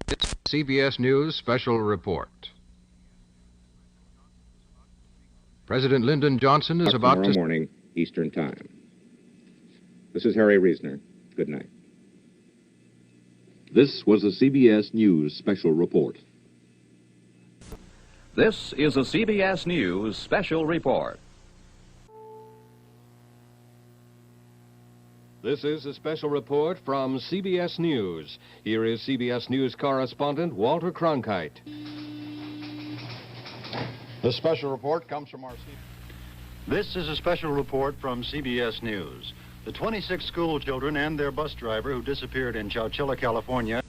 CBS News Special Report. President Lyndon Johnson is about tomorrow morning, Eastern Time. This is Harry Reasoner. Good night. This was a CBS News Special Report. This is a CBS News Special Report. This is a special report from CBS News. Here is CBS News correspondent Walter Cronkite. The special report comes from our... This is a special report from CBS News. The 26 school children and their bus driver who disappeared in Chowchilla, California.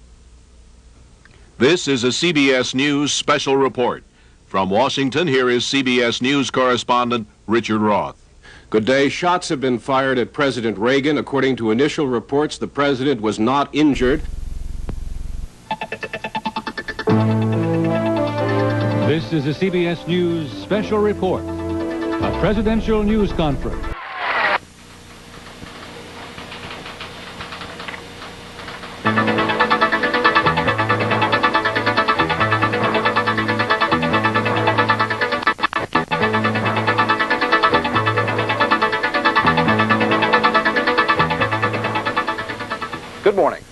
This is a CBS News Special Report. From Washington, here is CBS News correspondent Richard Roth. Good day. Shots have been fired at President Reagan. According to initial reports, the president was not injured. This is a CBS News Special Report, a presidential news conference. Good morning.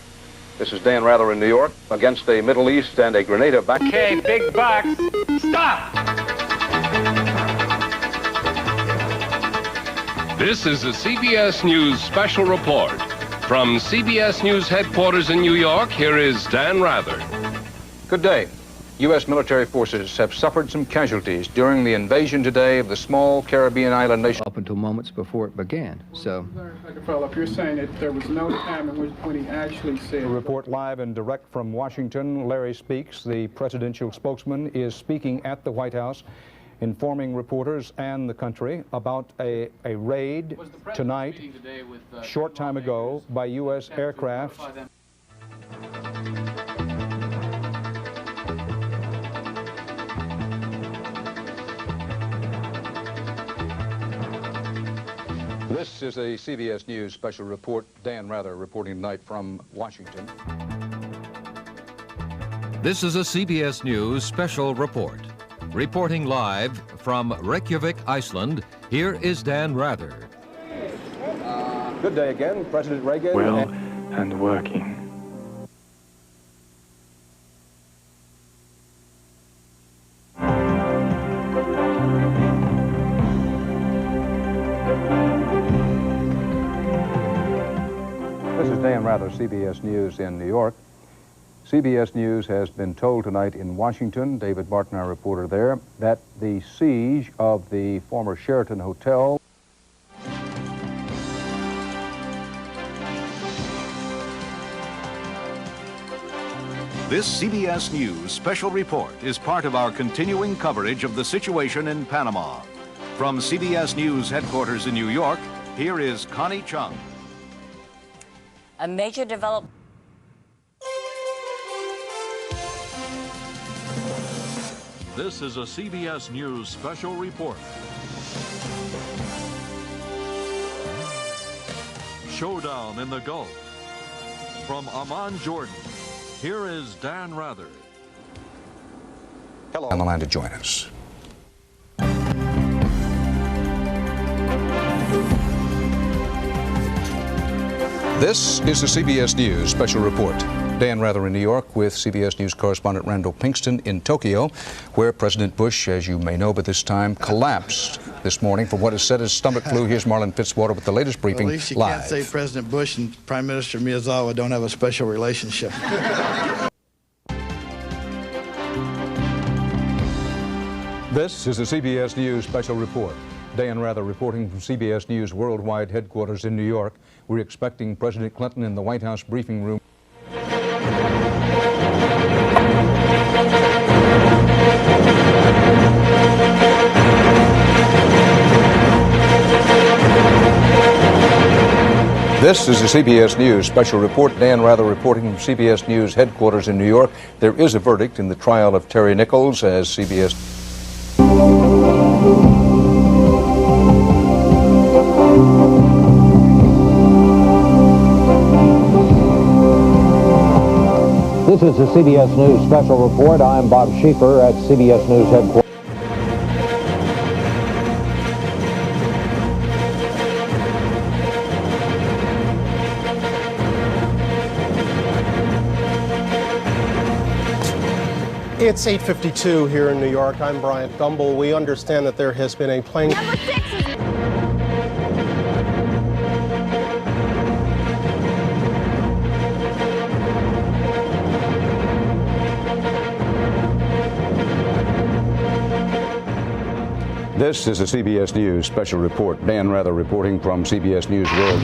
This is Dan Rather in New York against a Middle East and a Grenada back. Okay, big bucks. Stop! This is a CBS News Special Report. From CBS News headquarters in New York, here is Dan Rather. Good day. U.S. military forces have suffered some casualties during the invasion today of the small Caribbean island nation. Up until moments before it began, so... If you're saying that there was no time in which when he actually said... A report live and direct from Washington. Larry Speaks, the presidential spokesman, is speaking at the White House, informing reporters and the country about a raid tonight, short time ago, by U.S. aircraft. This is a CBS News Special Report. Dan Rather reporting tonight from Washington. This is a CBS News Special Report. Reporting live from Reykjavik, Iceland, here is Dan Rather. Good day again, President Reagan. Well and working. This is Dan Rather, CBS News in New York. CBS News has been told tonight in Washington, David Martin, our reporter there, that the siege of the former Sheraton Hotel. This CBS News Special Report is part of our continuing coverage of the situation in Panama. From CBS News headquarters in New York, here is Connie Chung. A major development. This is a CBS News Special Report. Showdown in the Gulf. From Amman, Jordan, here is Dan Rather. Hello. On the line to join us. This is the CBS News Special Report. Dan Rather in New York with CBS News correspondent Randall Pinkston in Tokyo, where President Bush, as you may know by this time, collapsed this morning from what is said as stomach flu. Here's Marlon Fitzwater with the latest briefing. Well, at least you live. can't say President Bush and Prime Minister Miyazawa don't have a special relationship. This is a CBS News Special Report. Dan Rather reporting from CBS News Worldwide headquarters in New York. We're expecting President Clinton in the White House briefing room. This is a CBS News Special Report. Dan Rather reporting from CBS News headquarters in New York. There is a verdict in the trial of Terry Nichols as CBS... This is the CBS News Special Report. I'm Bob Schieffer at CBS News headquarters. It's 8:52 here in New York. I'm Bryant Gumbel. We understand that there has been a plane... Number 6 is... This is a CBS News Special Report. Dan Rather reporting from CBS News World.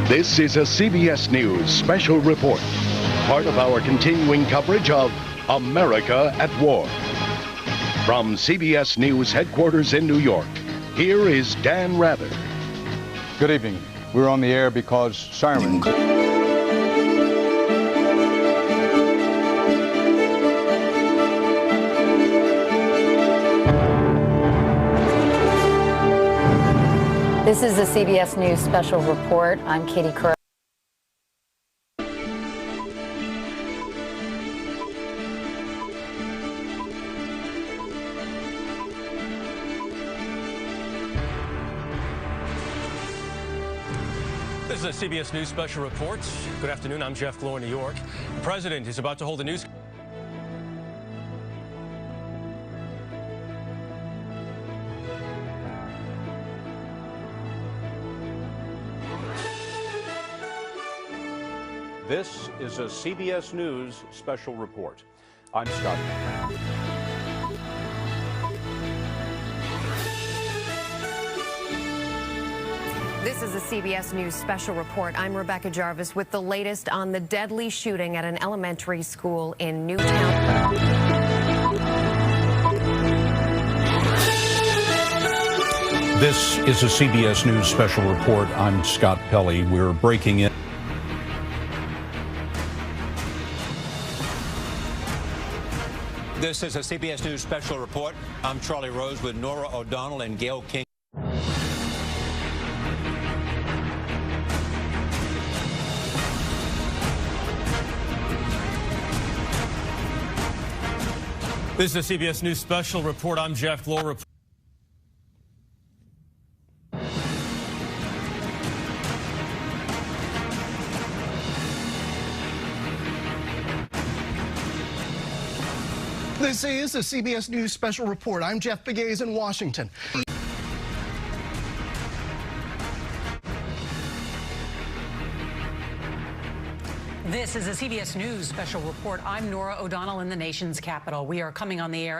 This is a CBS News Special Report, part of our continuing coverage of America at War. From CBS News headquarters in New York, here is Dan Rather. Good evening. We're on the air because sirens. This is the CBS News Special Report. I'm Katie Crow. This is a CBS News Special Report. Good afternoon. I'm Jeff Glor in New York. The president is about to hold a news... This is a CBS News Special Report. I'm Scott. This is a CBS News Special Report. I'm Rebecca Jarvis with the latest on the deadly shooting at an elementary school in Newtown. This is a CBS News Special Report. I'm Scott Pelley. We're breaking in. This is a CBS News Special Report. I'm Charlie Rose with Nora O'Donnell and Gail King. This is a CBS News Special Report. I'm Jeff Glor. This is a CBS News Special Report. I'm Jeff Pegues in Washington. This is a CBS News Special Report. I'm Nora O'Donnell in the nation's capital. We are coming on the air